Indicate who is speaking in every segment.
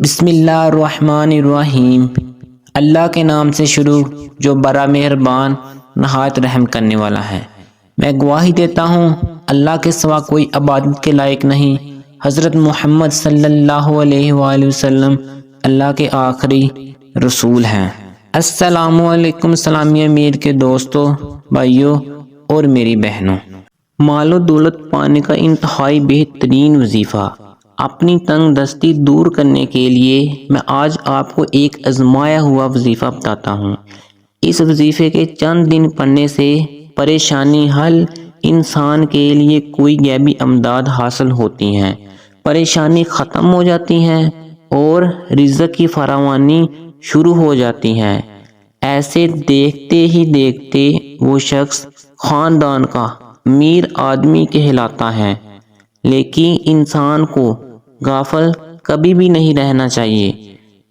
Speaker 1: بسم اللہ الرحمن الرحیم۔ اللہ کے نام سے شروع جو بڑا مہربان نہایت رحم کرنے والا ہے۔ میں گواہی دیتا ہوں اللہ کے سوا کوئی عبادت کے لائق نہیں۔ حضرت محمد صلی اللہ علیہ وآلہ وسلم اللہ کے آخری رسول ہیں۔ السلام علیکم سلامی امیر کے دوستوں، بھائیوں اور میری بہنوں۔ مال و دولت پانے کا انتہائی بہترین وظیفہ، اپنی تنگ دستی دور کرنے کے لیے میں آج آپ کو ایک آزمایا ہوا وظیفہ بتاتا ہوں۔ اس وظیفے کے چند دن پڑھنے سے پریشانی حل، انسان کے لیے کوئی غیبی امداد حاصل ہوتی ہیں، پریشانی ختم ہو جاتی ہیں اور رزق کی فراوانی شروع ہو جاتی ہے۔ ایسے دیکھتے ہی دیکھتے وہ شخص خاندان کا امیر آدمی کہلاتا ہے۔ لیکن انسان کو غافل کبھی بھی نہیں رہنا چاہیے۔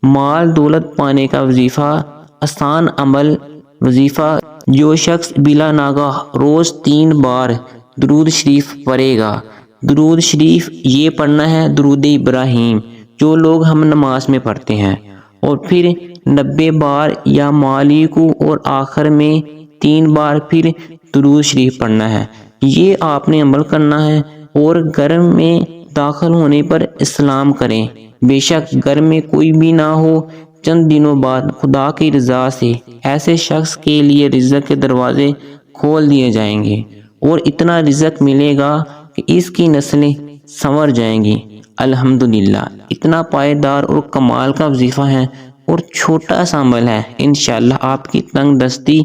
Speaker 1: مال دولت پانے کا وظیفہ آسان عمل وظیفہ جو شخص بلا ناگہ روز 3 بار درود شریف پڑھے گا۔ درود شریف یہ پڑھنا ہے درود ابراہیم جو لوگ ہم نماز میں پڑھتے ہیں، اور پھر 90 بار یا مالک اور آخر میں 3 بار پھر درود شریف پڑھنا ہے۔ یہ آپ نے عمل کرنا ہے اور گھر میں داخل ہونے پر اسلام کریں۔ بے شک گھر میں کوئی بھی نہ ہو، چند دنوں بعد خدا کی رضا سے ایسے شخص کے لیے رزق کے دروازے کھول دیے جائیں گے اور اتنا رزق ملے گا کہ اس کی نسلیں سنور جائیں گی۔ الحمدللہ، اتنا پائیدار اور کمال کا وظیفہ ہے اور چھوٹا سا عمل ہے۔ انشاءاللہ آپ کی تنگ دستی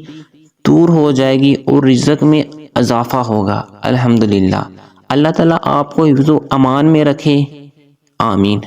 Speaker 1: دور ہو جائے گی اور رزق میں اضافہ ہوگا۔ الحمدللہ، اللہ تعالیٰ آپ کو حفظ و امان میں رکھے، آمین۔